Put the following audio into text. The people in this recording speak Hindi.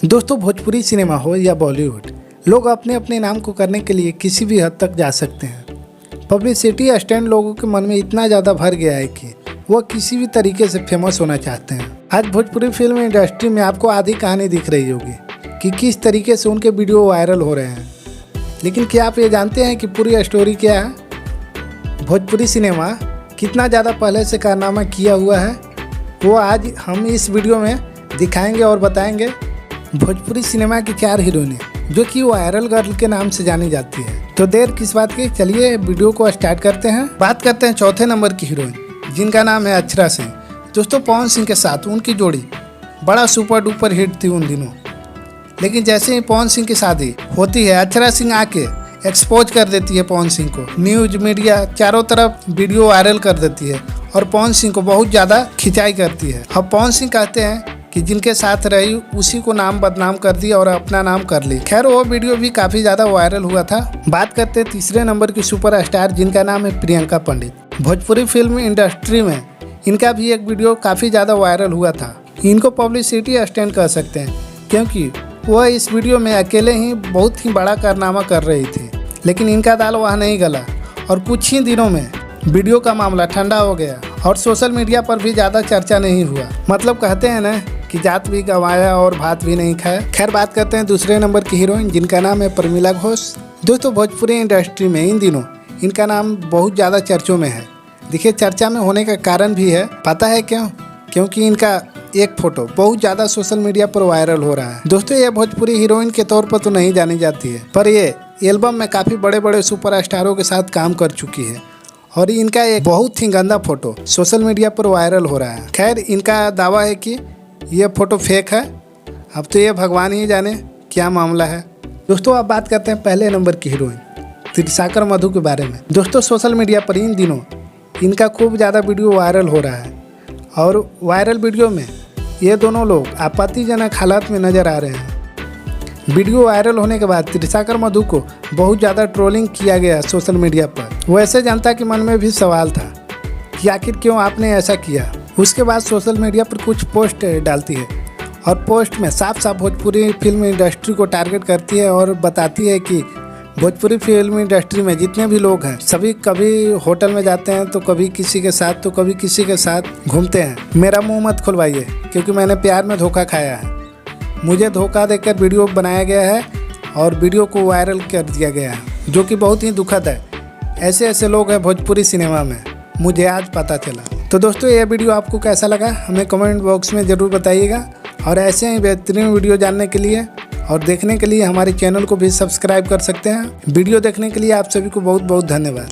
दोस्तों, भोजपुरी सिनेमा हो या बॉलीवुड, लोग अपने अपने नाम को करने के लिए किसी भी हद तक जा सकते हैं। पब्लिसिटी स्टैंड लोगों के मन में इतना ज़्यादा भर गया है कि वह किसी भी तरीके से फेमस होना चाहते हैं। आज भोजपुरी फिल्म इंडस्ट्री में आपको आधी कहानी दिख रही होगी कि किस तरीके से उनके वीडियो वायरल हो रहे हैं। लेकिन क्या आप ये जानते हैं कि पूरी स्टोरी क्या है? भोजपुरी सिनेमा कितना ज़्यादा पहले से कारनामा किया हुआ है, वो आज हम इस वीडियो में दिखाएंगे और बताएंगे। भोजपुरी सिनेमा की 4 हीरोइनें जो कि वायरल गर्ल के नाम से जानी जाती है। तो देर किस बात की, चलिए वीडियो को स्टार्ट करते हैं। बात करते हैं चौथे नंबर की हीरोइन, जिनका नाम है अक्षरा सिंह। दोस्तों, पवन सिंह के साथ उनकी जोड़ी बड़ा सुपर डुपर हिट थी उन दिनों। लेकिन जैसे ही पवन सिंह की शादी होती है, अक्षरा सिंह आके एक्सपोज कर देती है पवन सिंह को। न्यूज मीडिया चारों तरफ वीडियो वायरल कर देती है और पवन सिंह को बहुत ज़्यादा खिंचाई करती है। अब पवन सिंह कहते हैं कि जिनके साथ रही उसी को नाम बदनाम कर दिया और अपना नाम कर ली। खैर, वो वीडियो भी काफ़ी ज़्यादा वायरल हुआ था। बात करते हैं तीसरे नंबर की सुपर स्टार, जिनका नाम है प्रियंका पंडित। भोजपुरी फिल्म इंडस्ट्री में इनका भी एक वीडियो काफ़ी ज़्यादा वायरल हुआ था। इनको पब्लिसिटी स्टैंड कह सकते हैं, क्योंकि वह इस वीडियो में अकेले ही बहुत ही बड़ा कारनामा कर रही थी। लेकिन इनका दाल वहाँ नहीं गला और कुछ ही दिनों में वीडियो का मामला ठंडा हो गया और सोशल मीडिया पर भी ज़्यादा चर्चा नहीं हुआ। मतलब कहते हैं ना कि जात भी गंवाया और भात भी नहीं खाया। खैर, बात करते हैं दूसरे नंबर की हीरोइन, जिनका नाम है प्रमिला घोष। दोस्तों, भोजपुरी इंडस्ट्री में इन दिनों इनका नाम बहुत ज़्यादा चर्चों में है। देखिए, चर्चा में होने का कारण भी है, पता है क्यों? क्योंकि इनका एक फोटो बहुत ज़्यादा सोशल मीडिया पर वायरल हो रहा है। दोस्तों, ये भोजपुरी हीरोइन के तौर पर तो नहीं जानी जाती है, पर ये एल्बम में काफ़ी बड़े बड़े सुपर स्टारों के साथ काम कर चुकी है और इनका एक बहुत ही गंदा फोटो सोशल मीडिया पर वायरल हो रहा है। खैर, इनका दावा है कि ये फोटो फेक है। अब तो ये भगवान ही जाने क्या मामला है। दोस्तों, अब बात करते हैं पहले नंबर की हीरोइन त्रिशाकर मधु के बारे में। दोस्तों, सोशल मीडिया पर इन दिनों इनका खूब ज़्यादा वीडियो वायरल हो रहा है और वायरल वीडियो में ये दोनों लोग आपत्तिजनक हालात में नज़र आ रहे हैं। वीडियो वायरल होने के बाद त्रिशाकर मधु को बहुत ज़्यादा ट्रोलिंग किया गया सोशल मीडिया पर। वैसे जनता के मन में भी सवाल था कि आखिर क्यों आपने ऐसा किया। उसके बाद सोशल मीडिया पर कुछ पोस्ट डालती है और पोस्ट में साफ साफ भोजपुरी फिल्म इंडस्ट्री को टारगेट करती है और बताती है कि भोजपुरी फिल्म इंडस्ट्री में जितने भी लोग हैं सभी कभी होटल में जाते हैं तो कभी किसी के साथ तो कभी किसी के साथ घूमते हैं। मेरा मुंह मत खुलवाइए, क्योंकि मैंने प्यार में धोखा खाया है। मुझे धोखा देकर वीडियो बनाया गया है और वीडियो को वायरल कर दिया गया है, जो कि बहुत ही दुखद है। ऐसे ऐसे लोग हैं भोजपुरी सिनेमा में, मुझे आज पता चला। तो दोस्तों, ये वीडियो आपको कैसा लगा हमें कमेंट बॉक्स में ज़रूर बताइएगा और ऐसे ही बेहतरीन वीडियो जानने के लिए और देखने के लिए हमारे चैनल को भी सब्सक्राइब कर सकते हैं। वीडियो देखने के लिए आप सभी को बहुत बहुत धन्यवाद।